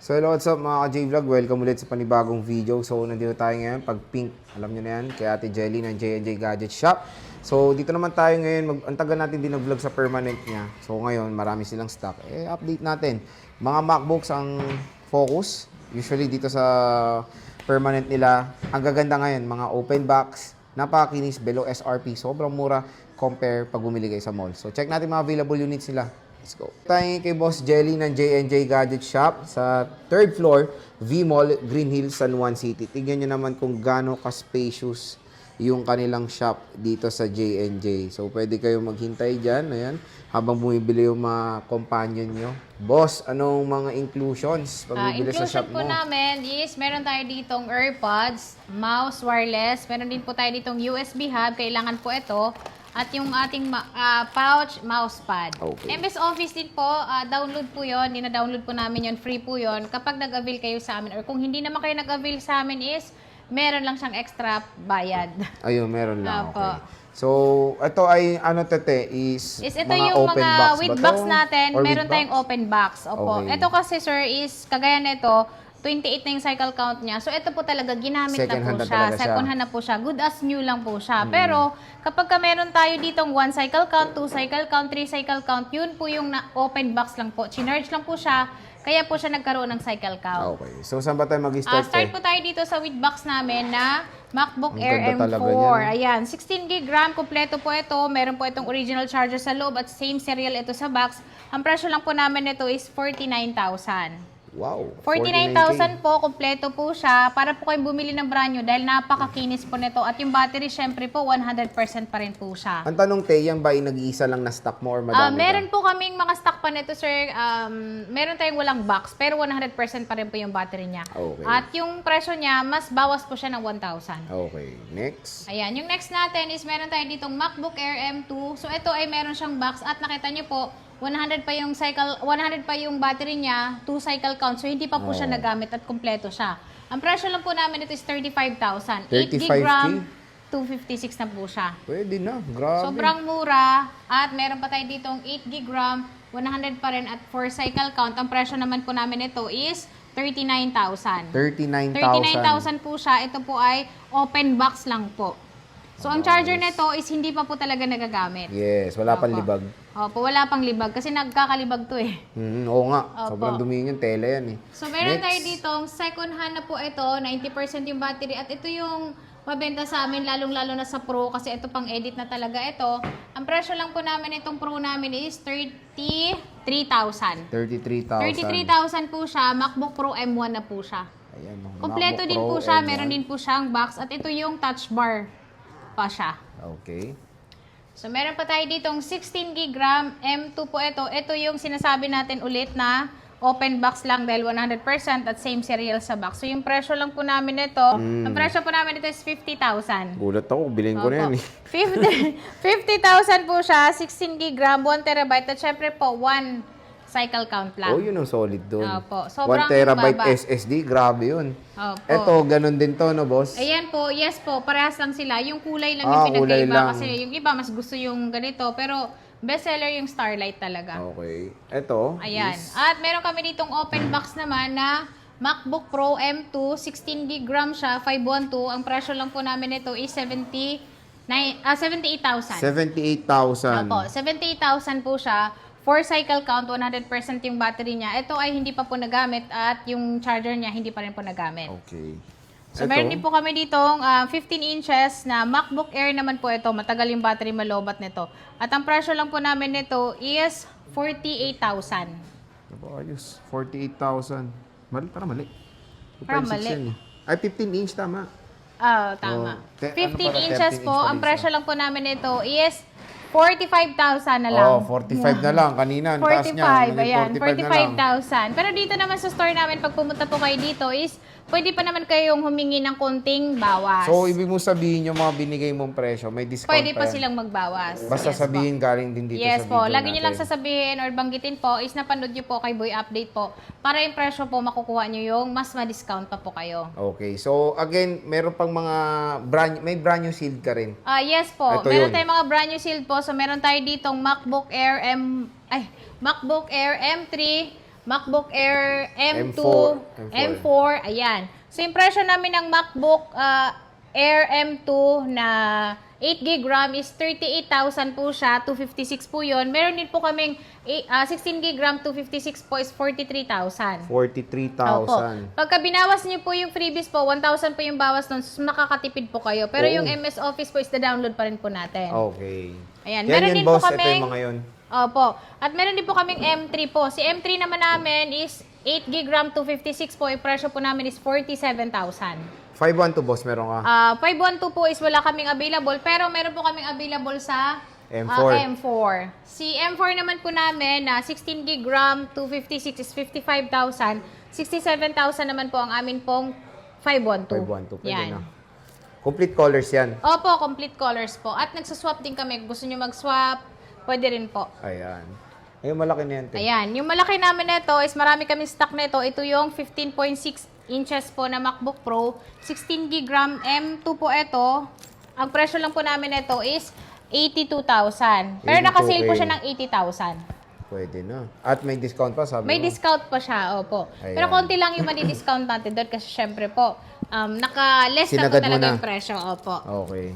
So hello, what's up mga ka-J-Vlog? Welcome ulit sa panibagong video. So nandito tayo ngayon, pag pink, alam nyo na yan, kay Ate Jelly ng J&J Gadget Shop. So dito naman tayo ngayon, antagan natin din vlog sa permanent niya. So ngayon, marami silang stock. Update natin. Mga MacBooks ang focus. Usually dito sa permanent nila, ang gaganda ngayon, mga open box, napakakinis, below SRP, sobrang mura compare pag bumili kayo sa mall. So check natin mga available units nila. Let's go. Tayo kay Boss Jelly ng J&J Gadget Shop sa 3rd floor, V-Mall, Green Hills, San Juan City. Tingnan nyo naman kung gaano ka-spacious yung kanilang shop dito sa J&J. So, pwede kayo maghintay dyan, ayan, habang bumibili yung mga companion nyo. Boss, anong mga inclusions pag bibili sa shop mo? Inclusion po namin is, meron tayo ditong AirPods, mouse, wireless. Meron din po tayo ditong USB hub. Kailangan po ito. At yung ating pouch, mousepad. Okay. MS Office din po, download po yun. Dina-download po namin yun, free po yun. Kapag nag-avail kayo sa amin, or kung hindi naman kayo nag-avail sa amin is, meron lang siyang extra bayad. Ayun, meron lang. Opo. Okay. So, ito ay ano tete is Ito mga yung open mga box with ba box to? natin, Or meron with tayong box? open box. Opo. Okay. Ito kasi sir is, kagaya nito, 28 na yung cycle count niya. So, ito po talaga, ginamit Second na hand po na siya. talaga siya. Second hand na po siya. Good as new lang po siya. Pero, kapag ka meron tayo ditong 1 cycle count, 2 cycle count, 3 cycle count, yun po yung open box lang po. Chinarge lang po siya. Kaya po siya nagkaroon ng cycle count. Okay. So, saan ba tayo mag-start? Start po tayo dito sa with box namin na MacBook Ang Air ganda talaga M4. niyan. Ayan, 16 gig RAM, kompleto po ito. Meron po itong original charger sa loob at same serial ito sa box. Ang presyo lang po namin nito is 49,000. Wow. 49,000 po, kompleto po siya. Para po kayong bumili ng brand new dahil napakakinis po nito. At yung battery, syempre po, 100% pa rin po siya. Ang tanong, Te, yan ba ay nag-iisa lang na stock mo or madami Meron ka? po kaming mga stock pa nito, sir. Meron tayong walang box, pero 100% pa rin po yung battery niya. Okay. At yung presyo niya, mas bawas po siya ng 1,000. Okay. Next. Ayan, yung next natin is meron tayo ditong MacBook Air M2. So ito ay meron siyang box at nakita niyo po 100 pa yung battery niya, 2 cycle count. So hindi pa po siya nagamit at kumpleto siya. Ang presyo lang po namin ito is 35,000. 8 gig 35K? RAM, 256 na po siya. Pwede na. Grabe. Sobrang mura at meron pa tayo ditong 8 gig RAM, 100 pa rin at 4 cycle count. Ang presyo naman po namin ito is 39,000. 39,000. 39,000 po siya. Ito po ay open box lang po. So, ang charger nito is hindi pa po talaga nagagamit. Yes. Wala pang Opo. libag. Opo, wala pang libag kasi nagkakalibag to eh. Oo nga. Opo. Sobrang dumi yung tela yan eh. So, meron Next. tayo ditong second hand na po ito, 90% yung battery at ito yung mabenta sa amin lalong-lalo na sa Pro kasi ito pang edit na talaga ito. Ang presyo lang po namin itong Pro namin is 33,000. 33,000. 33,000 po siya, MacBook Pro M1 na po siya. Ayan. Kompleto MacBook din Pro po siya, M1. meron din po siyang box at ito yung touch bar pa siya. Okay. So, meron pa tayo ditong 16 gig RAM, M2 po ito. Ito yung sinasabi natin ulit na open box lang dahil 100% at same serial sa box. So, yung presyo lang po namin ito, ang presyo po namin ito is 50,000. Gulat ako. Bilhin ko na yan eh. 50,000 po siya, 16 gig RAM, 1 terabyte at syempre po 1 cycle count lang. Oh, yun ang solid doon. Opo. Sobrang 1 terabyte baba. SSD. Grabe yun. Opo. Eto, ganun din to, no, boss? Ayan po, yes po, parehas lang sila. Yung kulay lang Ah, yung kulay pinagkaiba lang. kasi yung iba mas gusto yung ganito. Pero bestseller yung Starlight talaga. Okay. Eto. Ayan. is- At meron kami ditong open box naman na MacBook Pro M2, 16 gig RAM siya, 512. Ang presyo lang po namin ito is 78,000. 78,000. Opo, 78,000 po siya. 4 cycle count, 100% yung battery niya. Ito ay hindi pa po nagamit at yung charger niya hindi pa rin po nagamit. Okay. So, meron din po kami ditong 15 inches na MacBook Air naman po ito. Matagal yung battery, malobat nito. At ang presyo lang po namin nito is 48,000. Aba, ayos. 48,000. Mali, para mali. Parang 2.6 mali. yan eh. Ay, 15 inch, tama. Tama. Oh, 15 ano pala, inches 13 po. inch Ang pala presyo lang po namin nito is 45,000 na lang. Oh, 45 na lang. Kanina, ang taas niya. 45, ayan. 45 na lang. 45,000. Pero dito naman sa store namin, pag pumunta po kayo dito is, pwede pa naman kayong humingi ng konting bawas. So, ibig mo sabihin yung mga binigay mong presyo, may discount Pwede pa yan. silang magbawas. Basta Yes po. sabihin galing din dito Yes sa po, video lagi nyo lang natin. sasabihin or banggitin po is napanood nyo po kay Boy Update po para yung presyo po makukuha nyo yung mas ma-discount pa po kayo. Okay. So, again, meron pang mga may brand new sealed ka rin. Yes po, Ito meron yun. tayong mga brand new sealed po. So meron tayo ditong MacBook Air M3 MacBook Air M2, M4. M4, ayan. So, yung presyo namin ng MacBook Air M2 na 8GB RAM is 38,000 po siya, 256 po yun. Meron din po kaming 16GB RAM, 256 po is 43,000. 43,000. Pagka binawas niyo po yung freebies po, 1,000 po yung bawas nun, so makakatipid po kayo. Pero yung MS Office po is the-download pa rin po natin. Okay. Ayan. Yan Meron yun, din po boss. Ito kaming- yung mga yun. Opo. At meron din po kaming M3 po. Si M3 naman namin is 8GB RAM, 256 po. Yung presyo po namin is 47,000. 512, boss, meron ka. 512 po is wala kaming available, pero meron po kaming available sa M4. M4. Si M4 naman po namin na 16GB RAM, 256 is 55,000. 67,000 naman po ang amin pong 512. 512, pwede Yan. na. Complete colors yan. Opo, complete colors po. At nagsaswap din kami. Kung gusto nyo mag-swap, pwede rin po. Ayan. Ayun, malaki na yan. Te. Ayan. Yung malaki namin nito is marami kami stock nito. Ito yung 15.6 inches po na MacBook Pro. 16GB RAM M2 po ito. Ang presyo lang po namin nito is 82,000. Pero 82K. nakasale po siya ng 80,000. Pwede na. At may discount pa, sabi May mo. discount pa siya, opo. Ayan. Pero konti lang yung madi-discount natin doon kasi syempre po, naka-less na po Sinagad mo talaga na. yung presyo, opo. Okay.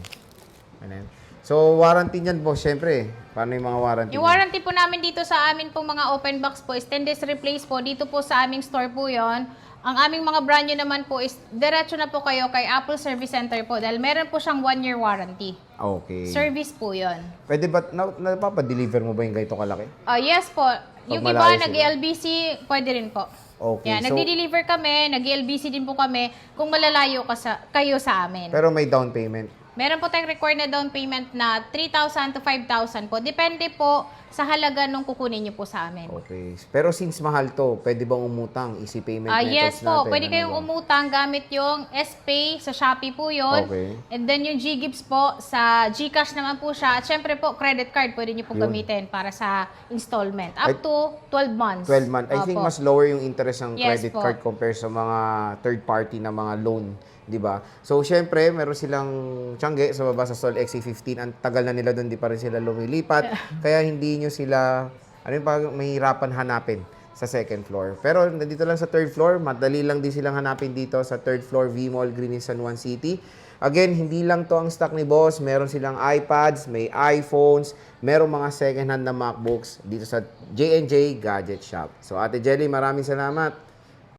Ano yan? So, warranty niyan, boss, syempre. Paano yung mga warranty? Yung warranty po namin dito sa amin pong mga open box po is 10 days replace po. Dito po sa aming store po yon. Ang aming mga brand new naman po is diretso na po kayo kay Apple Service Center po dahil meron po siyang 1-year warranty. Okay. Service po yon. Pwede ba, napapa-deliver mo ba yung ganito kalaki? Yes po. Yung iba malayo sila. nag-LBC, pwede rin po. Okay, Yan, so- nagdi-deliver kami, nag-LBC din po kami kung malalayo kayo sa amin. Pero may down payment. Meron po tayong required na down payment na 3,000 to 5,000 po. Depende po sa halaga nung kukunin niyo po sa amin. Okay. Pero since mahal to, pwede bang umutang? Easy payment methods Yes po, natin. pwede Ano kayong ba? umutang gamit yung SPay sa Shopee po yun. Okay. And then yung GGives po sa GCash naman po siya. At syempre po, credit card pwede niyo po Yun. gamitin para sa installment. Up to 12 months. 12 months. I think Opo. mas lower yung interest ng Yes credit po. card compared sa mga third party na mga loan. 'Di ba? So, syempre, meron silang tiyangge sa baba sa Sol XC15. Ang tagal na nila doon, di pa rin sila lumilipat. Kaya hindi nyo sila, ano yung parang mahirapan hanapin sa second floor. Pero nandito lang sa third floor, madali lang din silang hanapin dito sa third floor V-Mall Green in San Juan City. Again, hindi lang to ang stock ni Boss. Meron silang iPads, may iPhones, meron mga second-hand na MacBooks dito sa J&J Gadget Shop. So, Ate Jelly, maraming salamat.